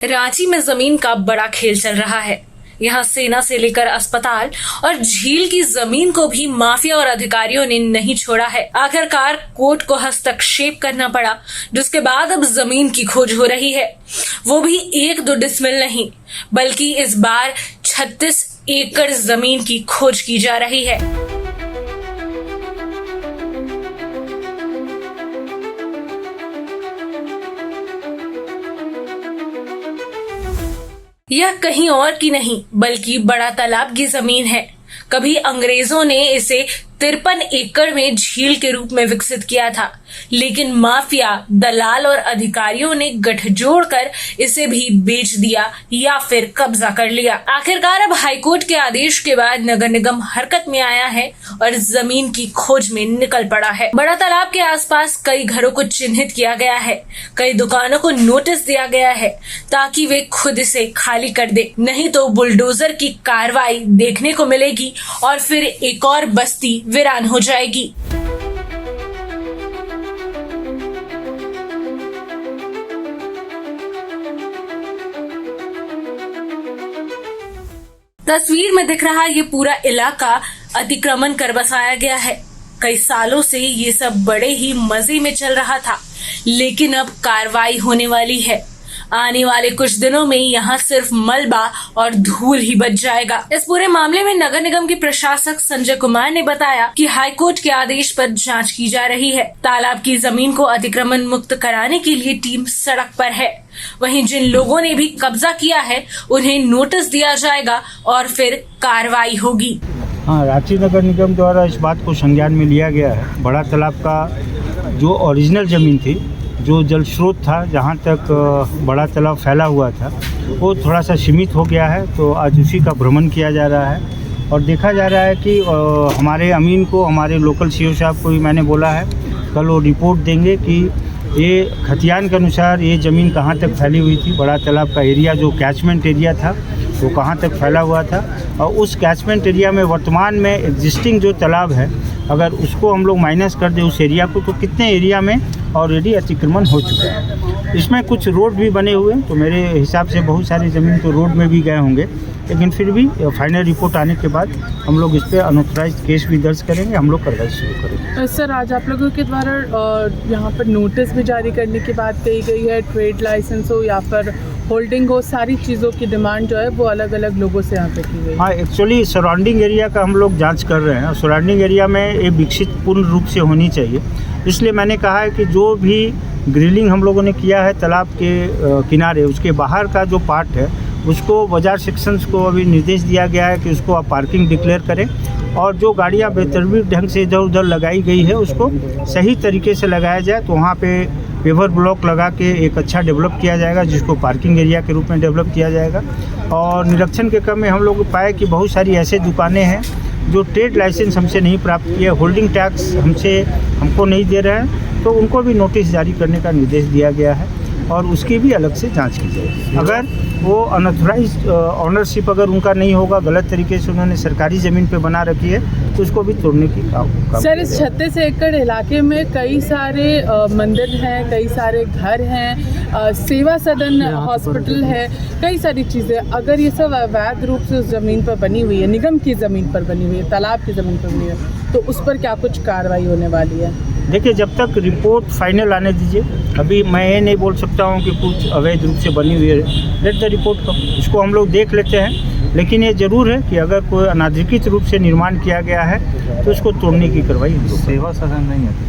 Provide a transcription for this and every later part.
रांची में जमीन का बड़ा खेल चल रहा है। यहाँ सेना से लेकर अस्पताल और झील की जमीन को भी माफिया और अधिकारियों ने नहीं छोड़ा है। आखिरकार कोर्ट को हस्तक्षेप करना पड़ा, जिसके बाद अब जमीन की खोज हो रही है। वो भी 1-2 डिसमिल नहीं, बल्कि इस बार 36 एकड़ जमीन की खोज की जा रही है। यह कहीं और की नहीं बल्कि बड़ा तालाब की जमीन है। कभी अंग्रेजों ने इसे 53 एकड़ में झील के रूप में विकसित किया था, लेकिन माफिया, दलाल और अधिकारियों ने गठजोड़ कर इसे भी बेच दिया या फिर कब्जा कर लिया। आखिरकार अब हाईकोर्ट के आदेश के बाद नगर निगम हरकत में आया है और जमीन की खोज में निकल पड़ा है। बड़ा तालाब के आसपास कई घरों को चिन्हित किया गया है, कई दुकानों को नोटिस दिया गया है ताकि वे खुद इसे खाली कर दे, नहीं तो बुलडोजर की कार्रवाई देखने को मिलेगी और फिर एक और बस्ती वीरान हो जाएगी। तस्वीर में दिख रहा ये पूरा इलाका अतिक्रमण कर बसाया गया है। कई सालों से ये सब बड़े ही मजे में चल रहा था, लेकिन अब कार्रवाई होने वाली है। आने वाले कुछ दिनों में यहाँ सिर्फ मलबा और धूल ही बच जाएगा। इस पूरे मामले में नगर निगम के प्रशासक संजय कुमार ने बताया कि हाईकोर्ट के आदेश पर जांच की जा रही है। तालाब की जमीन को अतिक्रमण मुक्त कराने के लिए टीम सड़क पर है। वहीं जिन लोगों ने भी कब्जा किया है उन्हें नोटिस दिया जाएगा और फिर कार्रवाई होगी। हाँ, रांची नगर निगम द्वारा इस बात को संज्ञान में लिया गया है। बड़ा तालाब का जो ओरिजिनल जमीन थी, जो जल स्रोत था, जहाँ तक बड़ा तालाब फैला हुआ था, वो थोड़ा सा सीमित हो गया है। तो आज उसी का भ्रमण किया जा रहा है और देखा जा रहा है कि हमारे अमीन को, हमारे लोकल सीओ साहब को भी मैंने बोला है, कल वो रिपोर्ट देंगे कि ये खतियान के अनुसार ये ज़मीन कहाँ तक फैली हुई थी। बड़ा तालाब का एरिया जो कैचमेंट एरिया था वो कहाँ तक फैला हुआ था, और उस कैचमेंट एरिया में वर्तमान में एग्जिस्टिंग जो तालाब है, अगर उसको हम लोग माइनस कर दें उस एरिया को, तो कितने एरिया में ऑलरेडी अतिक्रमण हो चुका है। इसमें कुछ रोड भी बने हुए हैं, तो मेरे हिसाब से बहुत सारी ज़मीन तो रोड में भी गए होंगे, लेकिन फिर भी फाइनल रिपोर्ट आने के बाद हम लोग इस पर अनऑथराइज्ड केस भी दर्ज करेंगे, हम लोग कार्रवाई शुरू करेंगे। सर, आज आप लोगों के द्वारा यहाँ पर नोटिस भी जारी करने की बात कही गई है। ट्रेड लाइसेंस हो या फिर होल्डिंग हो, सारी चीज़ों की डिमांड जो है वो अलग अलग लोगों से यहाँ पे की गई है। हाँ, एक्चुअली सराउंडिंग एरिया का हम लोग जांच कर रहे हैं। सराउंडिंग एरिया में ये विकसित पूर्ण रूप से होनी चाहिए, इसलिए मैंने कहा है कि जो भी ग्रिलिंग हम लोगों ने किया है तालाब के किनारे, उसके बाहर का जो पार्ट है उसको बाजार सेक्शंस को अभी निर्देश दिया गया है कि उसको आप पार्किंग डिक्लेयर करें, और जो गाड़ियाँ बेतरतीब ढंग से इधर उधर लगाई गई है उसको सही तरीके से लगाया जाए। तो वहाँ पे पेवर ब्लॉक लगा के एक अच्छा डेवलप किया जाएगा, जिसको पार्किंग एरिया के रूप में डेवलप किया जाएगा। और निरीक्षण के क्रम में हम लोग पाए कि बहुत सारी ऐसे दुकानें हैं जो ट्रेड लाइसेंस हमसे नहीं प्राप्त किए, होल्डिंग टैक्स हमको नहीं दे रहे हैं, तो उनको भी नोटिस जारी करने का निर्देश दिया गया है और उसकी भी अलग से जांच की जाएगी। अगर वो अनऑथराइज्ड ऑनरशिप अगर उनका नहीं होगा, गलत तरीके से उन्होंने सरकारी ज़मीन पे बना रखी है, तो उसको भी तोड़ने की काम। सर, इस 36 एकड़ इलाके में कई सारे मंदिर हैं, कई सारे घर हैं, सेवा सदन, हॉस्पिटल है, कई सारी चीज़ें। अगर ये सब अवैध रूप से उस ज़मीन पर बनी हुई है, निगम की ज़मीन पर बनी हुई है, तालाब की ज़मीन पर बनी हुई है, तो उस पर क्या कुछ कार्रवाई होने वाली है? देखिए, जब तक रिपोर्ट फाइनल आने दीजिए। अभी मैं ये नहीं बोल सकता हूँ कि कुछ अवैध रूप से बनी हुई है। लेट द रिपोर्ट कम, इसको हम लोग देख लेते हैं, लेकिन ये ज़रूर है कि अगर कोई अनाधिकृत रूप से निर्माण किया गया है तो उसको तोड़ने की कार्रवाई हम लोग। सेवा सदन नहीं है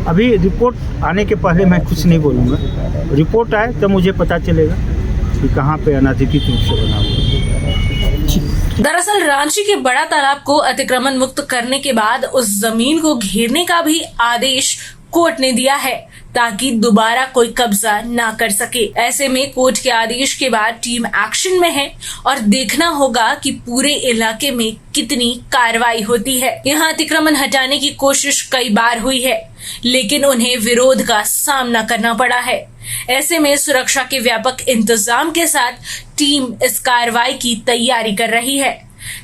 अभी रिपोर्ट आने के पहले मैं कुछ नहीं बोलूँगा। रिपोर्ट आए तब मुझे पता चलेगा कि कहाँ पे अनाधिकृत रूप से बना हुआ है। दरअसल रांची के बड़ा तालाब को अतिक्रमण मुक्त करने के बाद उस जमीन को घेरने का भी आदेश कोर्ट ने दिया है, ताकि दोबारा कोई कब्जा ना कर सके। ऐसे में कोर्ट के आदेश के बाद टीम एक्शन में है और देखना होगा कि पूरे इलाके में कितनी कार्रवाई होती है। यहाँ अतिक्रमण हटाने की कोशिश कई बार हुई है, लेकिन उन्हें विरोध का सामना करना पड़ा है। ऐसे में सुरक्षा के व्यापक इंतजाम के साथ टीम इस कार्रवाई की तैयारी कर रही है।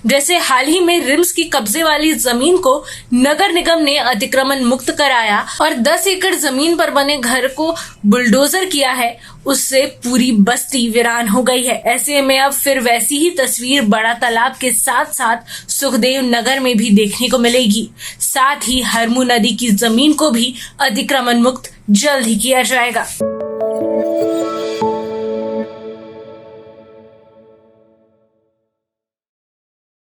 जैसे हाल ही में रिम्स की कब्जे वाली जमीन को नगर निगम ने अतिक्रमण मुक्त कराया और 10 एकड़ जमीन पर बने घर को बुलडोजर किया है, उससे पूरी बस्ती वीरान हो गई है। ऐसे में अब फिर वैसी ही तस्वीर बड़ा तालाब के साथ साथ सुखदेव नगर में भी देखने को मिलेगी। साथ ही हरमू नदी की जमीन को भी अतिक्रमण मुक्त जल्द ही किया जाएगा।